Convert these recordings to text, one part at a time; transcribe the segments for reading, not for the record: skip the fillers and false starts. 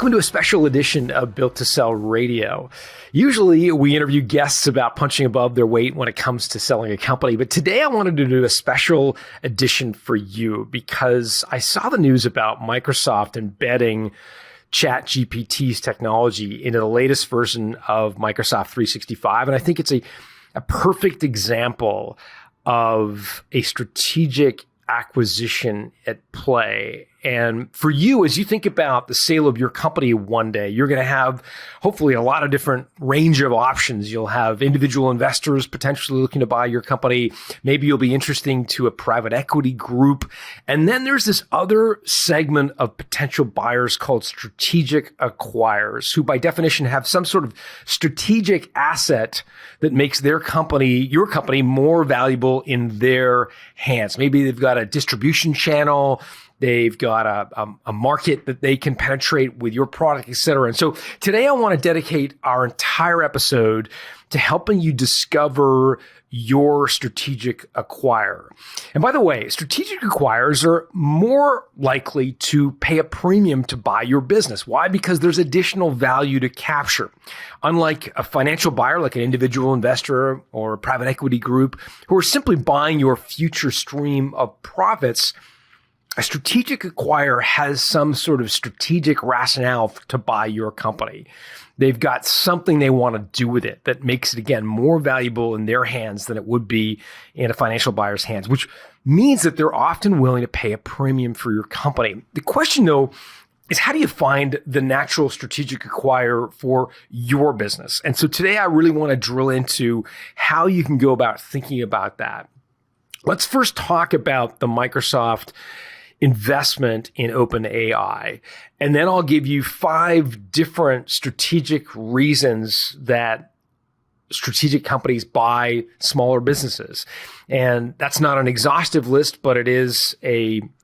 Welcome to a special edition of Built to Sell Radio. Usually we interview guests about punching above their weight when it comes to selling a company, but today I wanted to do a special edition for you because I saw the news about Microsoft embedding ChatGPT's technology into the latest version of Microsoft 365, and I think it's a perfect example of a strategic acquisition at play. And for you, as you think about the sale of your company one day, you're going to have hopefully a lot of different range of options. You'll have individual investors potentially looking to buy your company. Maybe you'll be interesting to a private equity group. And then there's this other segment of potential buyers called strategic acquirers, who by definition have some sort of strategic asset that makes their company, your company, more valuable in their hands. Maybe they've got a distribution channel. They've got a market that they can penetrate with your product, et cetera. And so today I want to dedicate our entire episode to helping you discover your strategic acquirer. And by the way, strategic acquirers are more likely to pay a premium to buy your business. Why? Because there's additional value to capture. Unlike a financial buyer, like an individual investor or a private equity group, who are simply buying your future stream of profits, a strategic acquirer has some sort of strategic rationale to buy your company. They've got something they want to do with it that makes it, again, more valuable in their hands than it would be in a financial buyer's hands, which means that they're often willing to pay a premium for your company. The question, though, is how do you find the natural strategic acquirer for your business? And so today I really want to drill into how you can go about thinking about that. Let's first talk about the Microsoft investment in OpenAI. And then I'll give you 5 different strategic reasons that strategic companies buy smaller businesses. And that's not an exhaustive list, but it is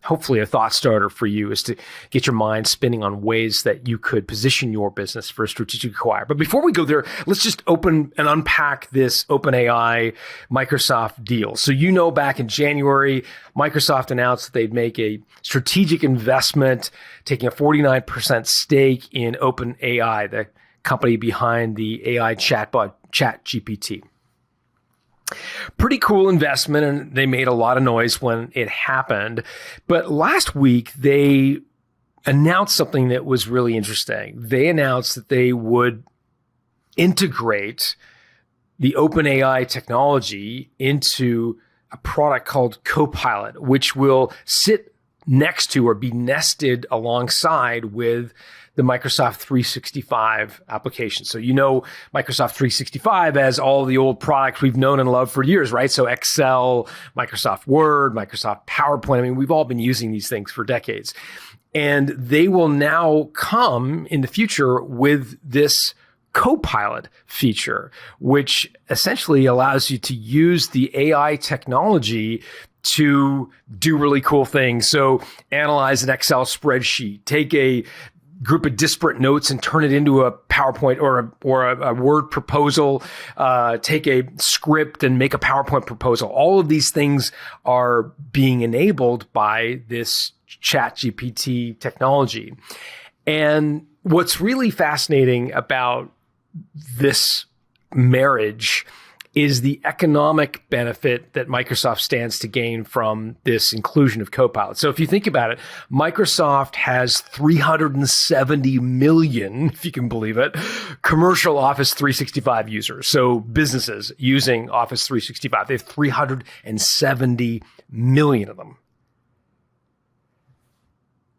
hopefully a thought starter for you, is to get your mind spinning on ways that you could position your business for a strategic acquirer. But before we go there, let's just open and unpack this OpenAI Microsoft deal. So back in January, Microsoft announced that they'd make a strategic investment, taking a 49% stake in OpenAI, the company behind the AI chatbot ChatGPT. Pretty cool investment, and they made a lot of noise when it happened. But last week, they announced something that was really interesting. They announced that they would integrate the OpenAI technology into a product called Copilot, which will sit next to or be nested alongside with the Microsoft 365 application. So Microsoft 365 as all the old products we've known and loved for years, right? So Excel, Microsoft Word, Microsoft PowerPoint. I mean, we've all been using these things for decades. And they will now come in the future with this Copilot feature, which essentially allows you to use the AI technology to do really cool things. So analyze an Excel spreadsheet, take a group of disparate notes and turn it into a PowerPoint or a Word proposal, take a script and make a PowerPoint proposal. All of these things are being enabled by this ChatGPT technology. And what's really fascinating about this marriage is the economic benefit that Microsoft stands to gain from this inclusion of Copilot. So if you think about it, Microsoft has 370 million, if you can believe it, commercial Office 365 users. So businesses using Office 365, they have 370 million of them.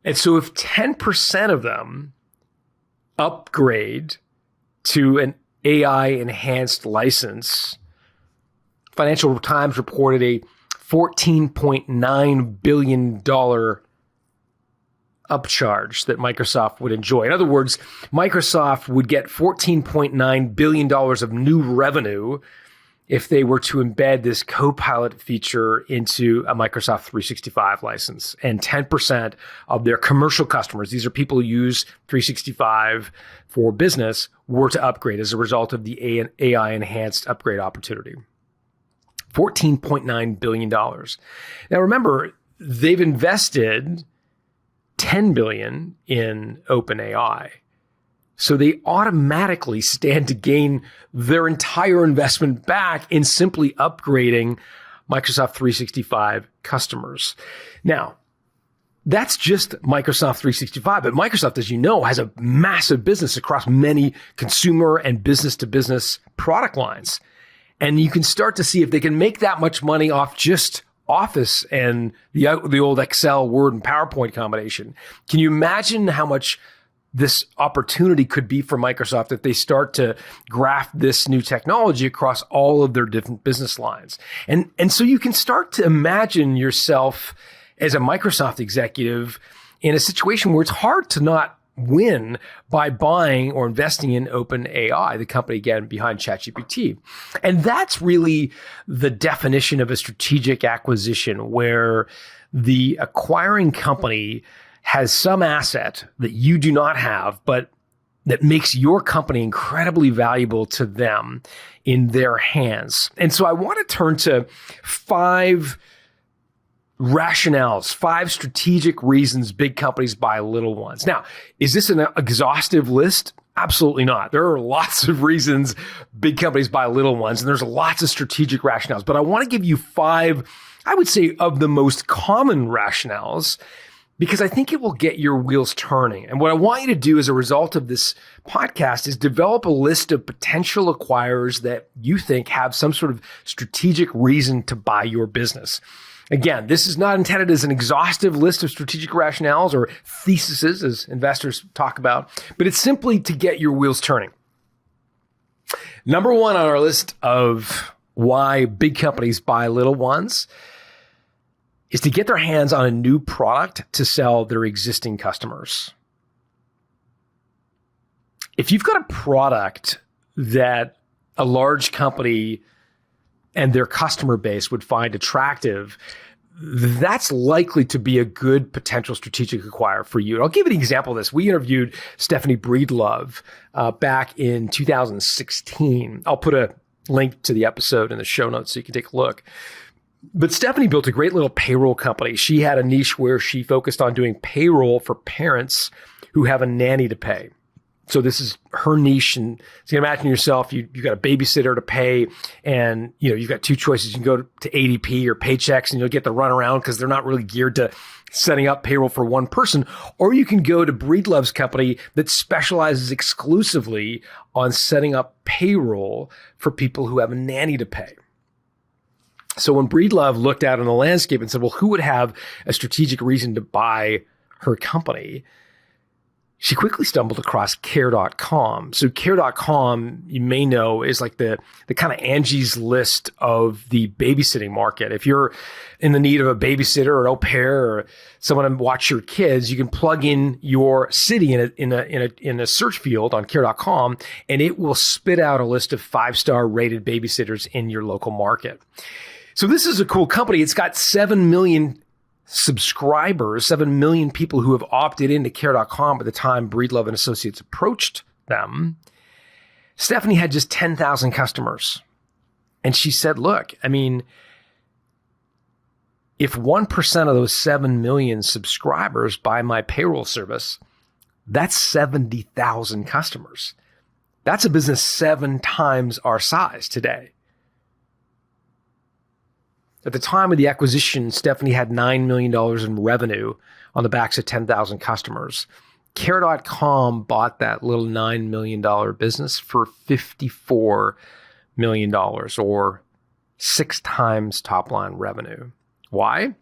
And so if 10% of them upgrade to an AI enhanced license, Financial Times reported a $14.9 billion upcharge that Microsoft would enjoy. In other words, Microsoft would get $14.9 billion of new revenue if they were to embed this Copilot feature into a Microsoft 365 license. And 10% of their commercial customers, these are people who use 365 for business, were to upgrade as a result of the AI enhanced upgrade opportunity. $14.9 billion. Now remember, they've invested $10 billion in OpenAI. So they automatically stand to gain their entire investment back in simply upgrading Microsoft 365 customers. Now, that's just Microsoft 365, but Microsoft, as you know, has a massive business across many consumer and business-to-business product lines. And you can start to see if they can make that much money off just Office and the old Excel, Word, and PowerPoint combination. Can you imagine how much this opportunity could be for Microsoft if they start to graft this new technology across all of their different business lines? And so you can start to imagine yourself as a Microsoft executive in a situation where it's hard to not win by buying or investing in OpenAI, the company, again, behind ChatGPT. And that's really the definition of a strategic acquisition, where the acquiring company has some asset that you do not have, but that makes your company incredibly valuable to them in their hands. And so I want to turn to 5 rationales, 5 strategic reasons big companies buy little ones. Now, is this an exhaustive list? Absolutely not. There are lots of reasons big companies buy little ones, and there's lots of strategic rationales. But I want to give you 5, I would say, of the most common rationales, because I think it will get your wheels turning. And what I want you to do as a result of this podcast is develop a list of potential acquirers that you think have some sort of strategic reason to buy your business. Again, this is not intended as an exhaustive list of strategic rationales or theses, as investors talk about, but it's simply to get your wheels turning. Number 1 on our list of why big companies buy little ones is to get their hands on a new product to sell their existing customers. If you've got a product that a large company and their customer base would find attractive, that's likely to be a good potential strategic acquirer for you. And I'll give you an example of this. We interviewed Stephanie Breedlove back in 2016. I'll put a link to the episode in the show notes so you can take a look. But Stephanie built a great little payroll company. She had a niche where she focused on doing payroll for parents who have a nanny to pay. So this is her niche. And so you can imagine yourself, you've got a babysitter to pay, and you've got 2 choices. You can go to ADP or Paychex and you'll get the runaround because they're not really geared to setting up payroll for one person. Or you can go to Breedlove's company that specializes exclusively on setting up payroll for people who have a nanny to pay. So when Breedlove looked out on the landscape and said, well, who would have a strategic reason to buy her company? She quickly stumbled across Care.com. So Care.com, you may know, is like the kind of Angie's List of the babysitting market. If you're in the need of a babysitter or an au pair or someone to watch your kids, you can plug in your city in a search field on Care.com, and it will spit out a list of 5-star rated babysitters in your local market. So this is a cool company. It's got 7 million subscribers, 7 million people who have opted into Care.com by the time Breedlove and Associates approached them. Stephanie had just 10,000 customers. And she said, look, I mean, if 1% of those 7 million subscribers buy my payroll service, that's 70,000 customers. That's a business 7 times our size today. At the time of the acquisition, Stephanie had $9 million in revenue on the backs of 10,000 customers. Care.com bought that little $9 million business for $54 million, or 6 times top line revenue. Why?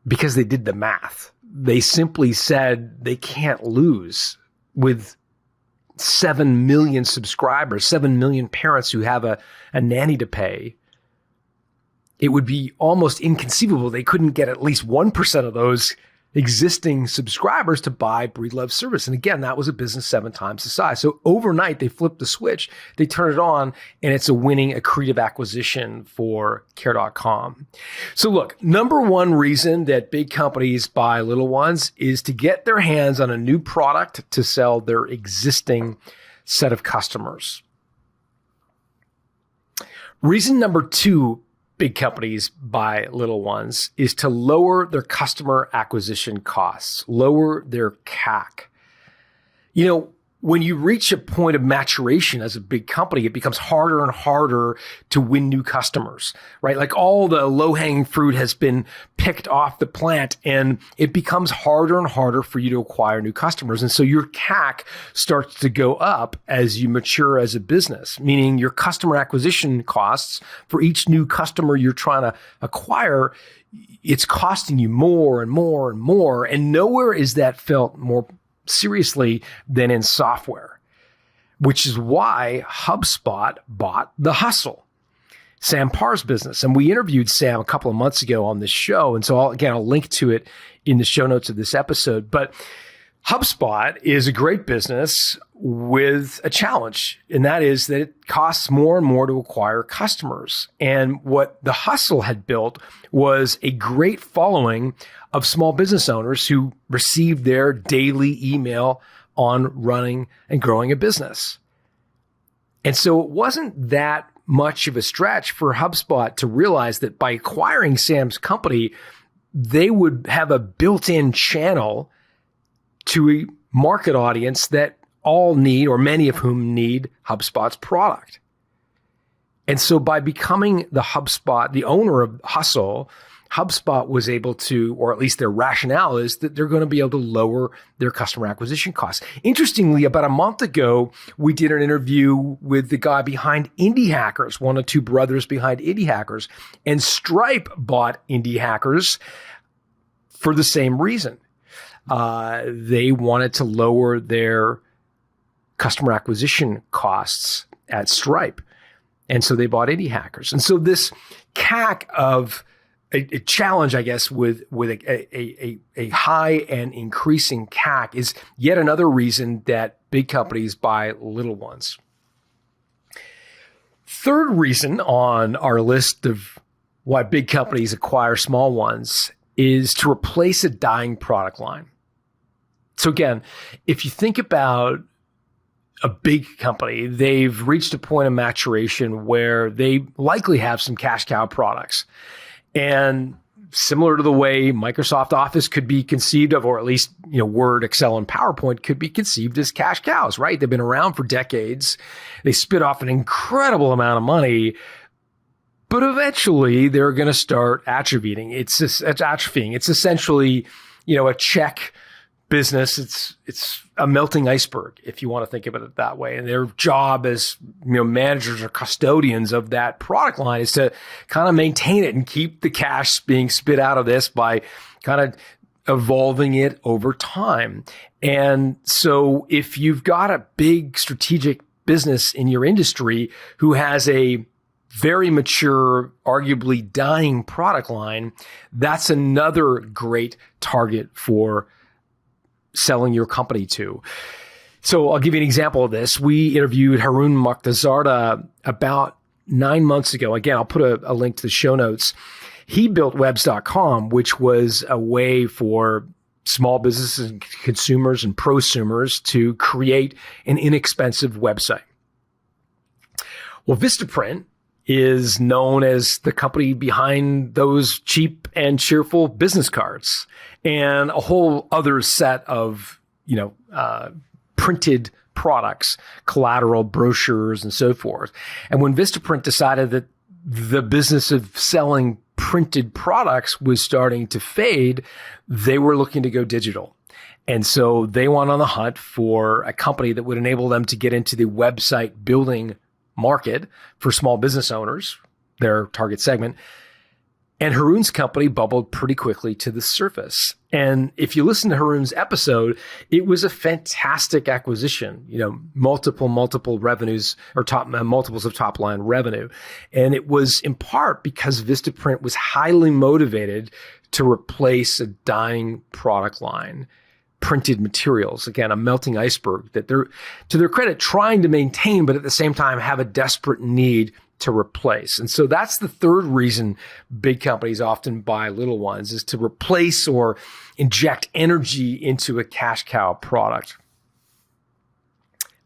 Because they did the math. They simply said they can't lose with 7 million subscribers, 7 million parents who have a nanny to pay. It would be almost inconceivable they couldn't get at least 1% of those existing subscribers to buy Breedlove's service. And again, that was a business 7 times the size. So overnight, they flipped the switch, they turn it on, and it's a winning accretive acquisition for Care.com. So look, number 1 reason that big companies buy little ones is to get their hands on a new product to sell their existing set of customers. Reason number 2 big companies buy little ones is to lower their customer acquisition costs, lower their CAC. when you reach a point of maturation as a big company, it becomes harder and harder to win new customers, right? Like all the low-hanging fruit has been picked off the plant, and it becomes harder and harder for you to acquire new customers. And so your CAC starts to go up as you mature as a business, meaning your customer acquisition costs for each new customer you're trying to acquire, it's costing you more and more and more. And nowhere is that felt more seriously than in software, which is why HubSpot bought The Hustle, Sam Parr's business. And we interviewed Sam a couple of months ago on this show. And so I'll link to it in the show notes of this episode. But HubSpot is a great business with a challenge, and that is that it costs more and more to acquire customers. And what The Hustle had built was a great following of small business owners who received their daily email on running and growing a business. And so it wasn't that much of a stretch for HubSpot to realize that by acquiring Sam's company, they would have a built-in channel to a market audience that all need, or many of whom need, HubSpot's product. And so by becoming the owner of Hustle, HubSpot was able to, or at least their rationale is that they're going to be able to lower their customer acquisition costs. Interestingly, about a month ago, we did an interview with the guy behind Indie Hackers, one of two brothers behind Indie Hackers, and Stripe bought Indie Hackers for the same reason. They wanted to lower their customer acquisition costs at Stripe. And so they bought Indie Hackers. And so this CAC of a challenge, I guess, with a high and increasing CAC is yet another reason that big companies buy little ones. Third reason on our list of why big companies acquire small ones is to replace a dying product line. So again, if you think about a big company, they've reached a point of maturation where they likely have some cash cow products. And similar to the way Microsoft Office could be conceived of, or at least, Word, Excel, and PowerPoint could be conceived as cash cows, right? They've been around for decades. They spit off an incredible amount of money, but eventually they're going to start atrophying. It's atrophying. It's essentially, a check business. It's a melting iceberg, if you want to think of it that way. And their job as managers or custodians of that product line is to kind of maintain it and keep the cash being spit out of this by kind of evolving it over time. And so if you've got a big strategic business in your industry who has a very mature, arguably dying product line, that's another great target for selling your company to. So I'll give you an example of this. We interviewed 𝙎𝙬 𝙤𝙇𝙊𝙐𝙇 about 9 months ago. Again, I'll put a link to the show notes. He built webs.com, which was a way for small businesses and consumers and prosumers to create an inexpensive website. Well, Vistaprint is known as the company behind those cheap and cheerful business cards and a whole other set of, printed products, collateral, brochures, and so forth. And when Vistaprint decided that the business of selling printed products was starting to fade, they were looking to go digital. And so they went on the hunt for a company that would enable them to get into the website building market for small business owners, their target segment. And 𝙎𝙬's company bubbled pretty quickly to the surface. And if you listen to 𝙎𝙬's episode, it was a fantastic acquisition, multiple revenues or multiples of top line revenue. And it was in part because Vistaprint was highly motivated to replace a dying product line, printed materials, again, a melting iceberg that they're, to their credit, trying to maintain, but at the same time have a desperate need to replace. And so that's the third reason big companies often buy little ones, is to replace or inject energy into a cash cow product.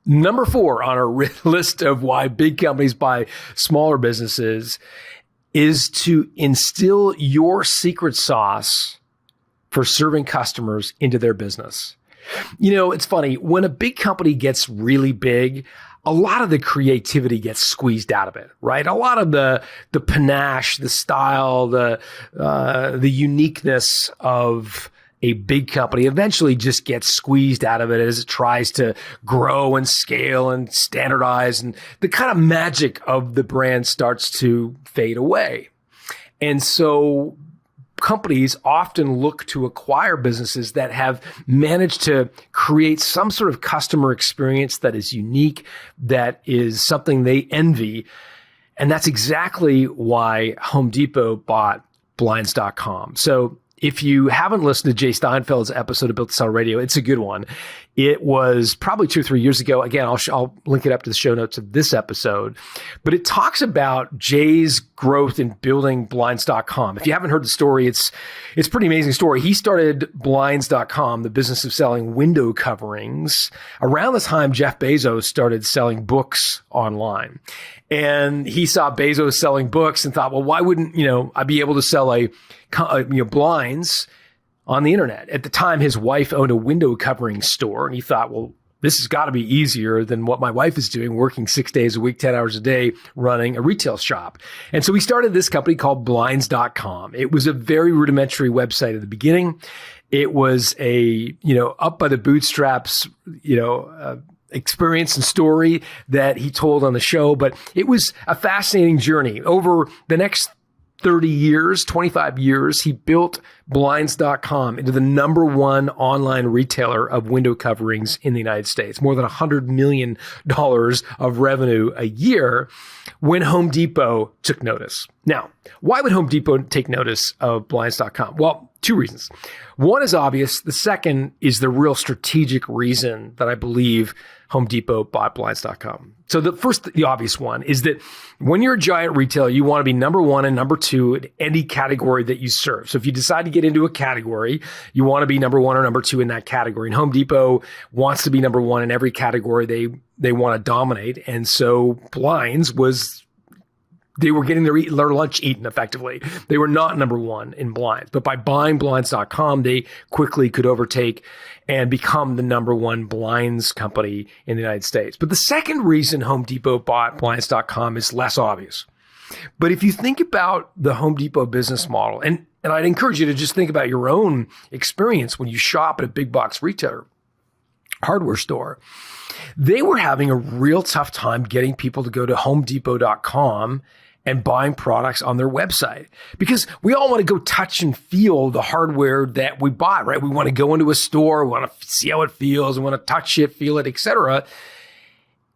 Number 4 on our list of why big companies buy smaller businesses is to instill your secret sauce for serving customers into their business. It's funny. When a big company gets really big, a lot of the creativity gets squeezed out of it, right? A lot of the panache, the style, the uniqueness of a big company eventually just gets squeezed out of it as it tries to grow and scale and standardize, and the kind of magic of the brand starts to fade away. And so companies often look to acquire businesses that have managed to create some sort of customer experience that is unique, that is something they envy. And that's exactly why Home Depot bought Blinds.com. So if you haven't listened to Jay Steinfeld's episode of Built to Sell Radio, it's a good one. It was probably 2 or 3 years ago. Again, I'll link it up to the show notes of this episode. But it talks about Jay's growth in building Blinds.com. If you haven't heard the story, it's a pretty amazing story. He started Blinds.com, the business of selling window coverings, around the time Jeff Bezos started selling books online. And he saw Bezos selling books and thought, well, why wouldn't I be able to sell blinds on the internet? At the time, his wife owned a window covering store, and he thought, well, this has got to be easier than what my wife is doing, working 6 days a week, 10 hours a day, running a retail shop. And so he started this company called Blinds.com. It was a very rudimentary website at the beginning. It was a, up by the bootstraps, experience and story that he told on the show, but it was a fascinating journey. Over the next 30 years, 25 years, he built Blinds.com into the number one online retailer of window coverings in the United States, more than $100 million of revenue a year, when Home Depot took notice. Now, why would Home Depot take notice of Blinds.com? Well, 2 reasons. One is obvious. The second is the real strategic reason that I believe Home Depot bought Blinds.com. So the obvious one is that when you're a giant retailer, you want to be number one and number two in any category that you serve. So if you decide to get into a category, you want to be number one or number two in that category. And Home Depot wants to be number one in every category they want to dominate. And so Blinds they were getting their lunch eaten effectively. They were not number one in blinds, but by buying Blinds.com, they quickly could overtake and become the number one blinds company in the United States. But the second reason Home Depot bought Blinds.com is less obvious. But if you think about the Home Depot business model, and I'd encourage you to just think about your own experience when you shop at a big box retailer, hardware store, they were having a real tough time getting people to go to HomeDepot.com and buying products on their website, because we all want to go touch and feel the hardware that we buy, right? We want to go into a store, we want to see how it feels, we want to touch it, feel it, etc.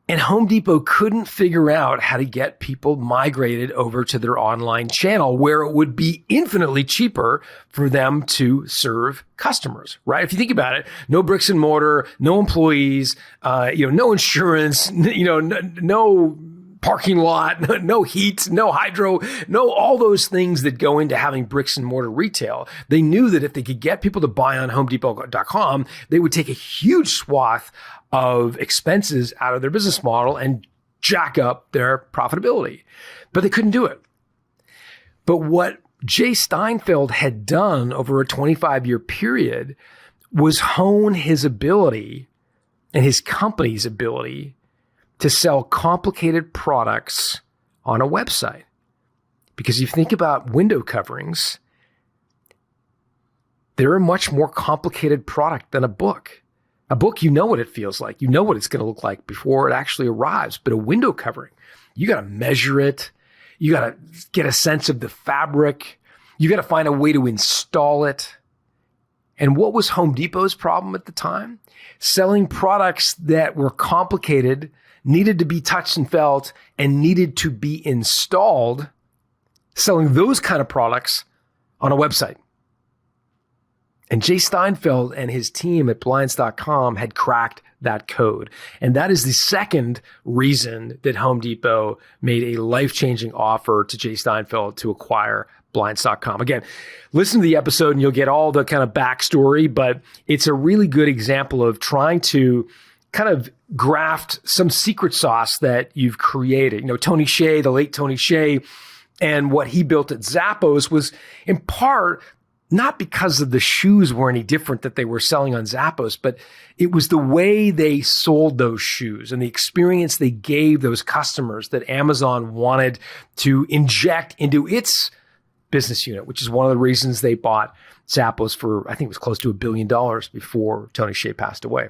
And Home Depot couldn't figure out how to get people migrated over to their online channel, where it would be infinitely cheaper for them to serve customers, right? If you think about it, no bricks and mortar, no employees, no insurance, no parking lot, no heat, no hydro, no all those things that go into having bricks and mortar retail. They knew that if they could get people to buy on HomeDepot.com, they would take a huge swath of expenses out of their business model and jack up their profitability. But they couldn't do it. But what Jay Steinfeld had done over a 25-year period was hone his ability and his company's ability to sell complicated products on a website. Because if you think about window coverings, they're a much more complicated product than a book. A book, you know what it feels like. You know what it's going to look like before it actually arrives. But a window covering, you got to measure it. You got to get a sense of the fabric. You got to find a way to install it. And what was Home Depot's problem at the time? Selling products that were complicated, needed to be touched and felt, and needed to be installed, selling those kind of products on a website. And Jay Steinfeld and his team at Blinds.com had cracked that code. And that is the second reason that Home Depot made a life-changing offer to Jay Steinfeld to acquire Blinds.com. Again, listen to the episode and you'll get all the kind of backstory, but it's a really good example of trying to kind of graft some secret sauce that you've created. Tony Hsieh, the late Tony Hsieh, and what he built at Zappos was in part not because of the shoes were any different that they were selling on Zappos, but it was the way they sold those shoes and the experience they gave those customers that Amazon wanted to inject into its business unit, which is one of the reasons they bought Zappos for, I think it was close to $1 billion before Tony Hsieh passed away.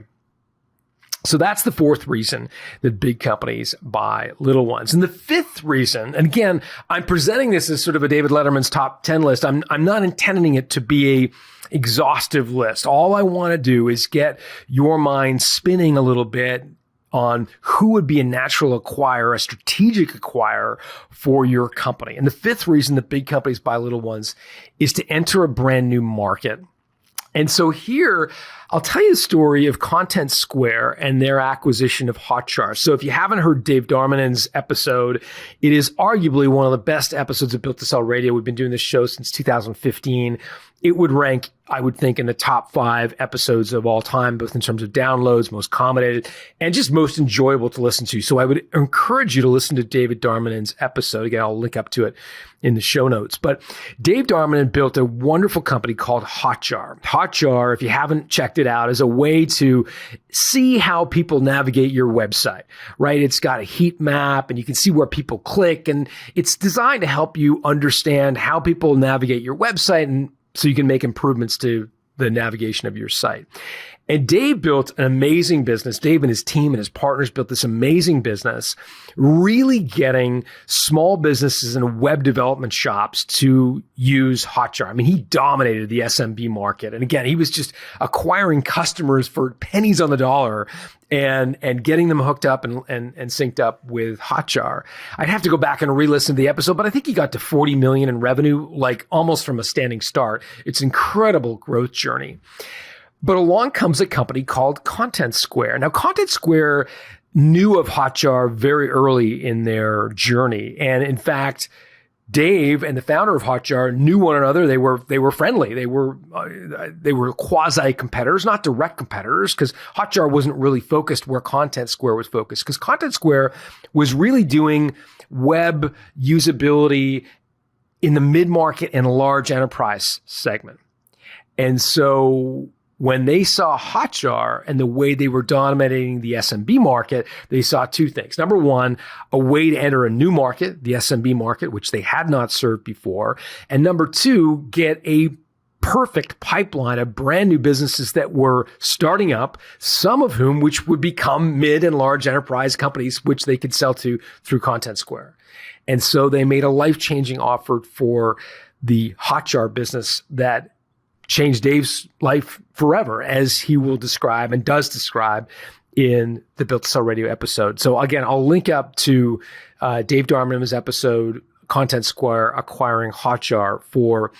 So that's the fourth reason that big companies buy little ones. And the fifth reason, and again, I'm presenting this as sort of a David Letterman's top 10 list. I'm not intending it to be a exhaustive list. All I want to do is get your mind spinning a little bit on who would be a natural acquirer, a strategic acquirer for your company. And the fifth reason that big companies buy little ones is to enter a brand new market. And so here, I'll tell you the story of Content Square and their acquisition of Hotjar. So if you haven't heard Dave Darmanan's episode, it is arguably one of the best episodes of Built to Sell Radio. We've been doing this show since 2015. It would rank, I would think, in the top 5 episodes of all time, both in terms of downloads, most commented, and just most enjoyable to listen to. So I would encourage you to listen to David Darmanan's episode. Again, I'll link up to it in the show notes. But Dave Darmanan built a wonderful company called Hotjar. Hotjar, if you haven't checked it out, is a way to see how people navigate your website, right? It's got a heat map and you can see where people click, and it's designed to help you understand how people navigate your website, and so you can make improvements to the navigation of your site. And Dave built an amazing business. Dave and his team and his partners built this amazing business, really getting small businesses and web development shops to use Hotjar. I mean, he dominated the SMB market. And again, he was just acquiring customers for pennies on the dollar and getting them hooked up and synced up with Hotjar. I'd have to go back and re-listen to the episode, but I think he got to 40 million in revenue, like almost from a standing start. It's an incredible growth journey. But along comes a company called Content Square. Now, Content Square knew of Hotjar very early in their journey. And in fact, Dave and the founder of Hotjar knew one another. They were friendly. They were quasi competitors, not direct competitors, because Hotjar wasn't really focused where Content Square was focused. Because Content Square was really doing web usability in the mid-market and large enterprise segment. And so when they saw Hotjar and the way they were dominating the SMB market, they saw two things. Number one, a way to enter a new market, the SMB market, which they had not served before. And number two, get a perfect pipeline of brand new businesses that were starting up, some of whom which would become mid and large enterprise companies, which they could sell to through Content Square. And so they made a life-changing offer for the Hotjar business that changed Dave's life forever, as he will describe and does describe in the Built to Sell Radio episode. So again, I'll link up to Dave Darmanan's episode, Content Square Acquiring Hotjar, for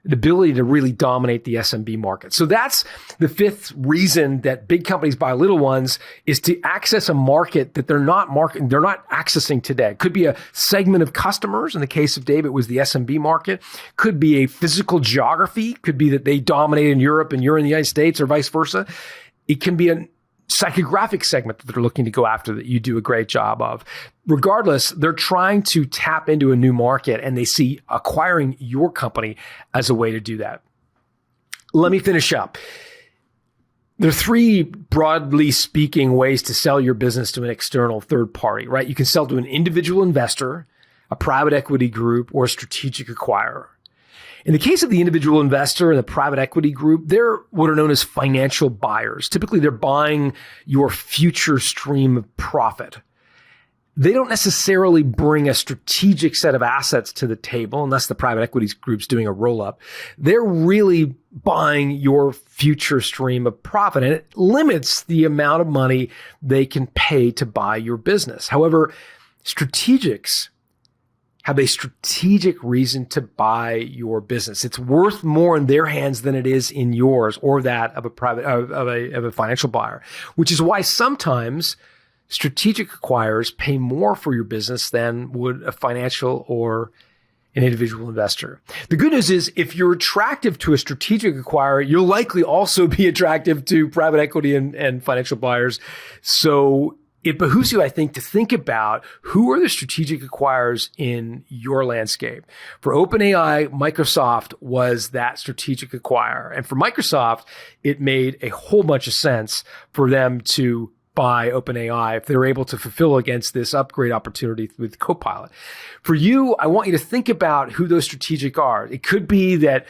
the ability to really dominate the SMB market. So that's the fifth reason that big companies buy little ones, is to access a market that they're not accessing today. It could be a segment of customers. In the case of Dave, it was the SMB market. Could be a physical geography. Could be that they dominate in Europe and you're in the United States, or vice versa. It can be a psychographic segment that they're looking to go after that you do a great job of. Regardless, they're trying to tap into a new market, and they see acquiring your company as a way to do that. Let me finish up. There are three, broadly speaking, ways to sell your business to an external third party, right? You can sell to an individual investor, a private equity group, or a strategic acquirer. In the case of the individual investor and the private equity group, they're what are known as financial buyers. Typically, they're buying your future stream of profit. They don't necessarily bring a strategic set of assets to the table, unless the private equity group's doing a roll-up. They're really buying your future stream of profit, and it limits the amount of money they can pay to buy your business. However, strategics have a strategic reason to buy your business. It's worth more in their hands than it is in yours or that of a financial buyer, which is why sometimes strategic acquirers pay more for your business than would a financial or an individual investor. The good news is, if you're attractive to a strategic acquirer, you'll likely also be attractive to private equity and financial buyers. So it behooves you, I think, to think about who are the strategic acquirers in your landscape. For OpenAI, Microsoft was that strategic acquirer. And for Microsoft, it made a whole bunch of sense for them to buy OpenAI if they were able to fulfill against this upgrade opportunity with Copilot. For you, I want you to think about who those strategic are. It could be that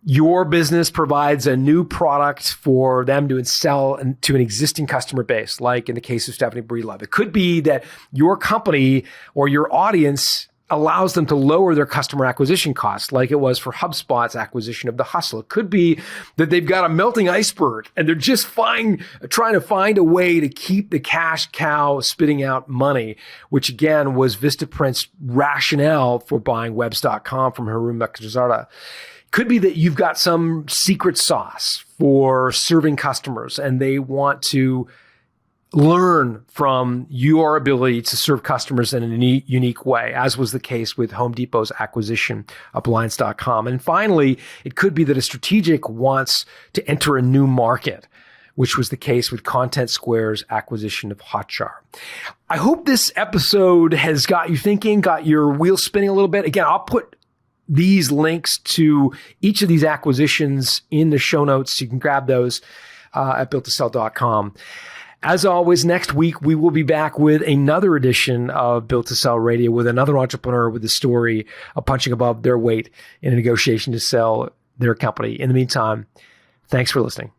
your business provides a new product for them to sell to an existing customer base, like in the case of Stephanie Breedlove. It could be that your company or your audience allows them to lower their customer acquisition costs, like it was for HubSpot's acquisition of The Hustle. It could be that they've got a melting iceberg and they're just trying to find a way to keep the cash cow spitting out money, which again was Vistaprint's rationale for buying Webs.com from 𝙎𝙬𝙇𝙍𝙍. Could be that you've got some secret sauce for serving customers and they want to learn from your ability to serve customers in a unique way, as was the case with Home Depot's acquisition of Blinds.com. And finally, it could be that a strategic wants to enter a new market, which was the case with Content Square's acquisition of Hotjar. I hope this episode has got you thinking, got your wheels spinning a little bit. Again, I'll put these links to each of these acquisitions in the show notes. So you can grab those at builttosell.com. As always, next week, we will be back with another edition of Built to Sell Radio with another entrepreneur with the story of punching above their weight in a negotiation to sell their company. In the meantime, thanks for listening.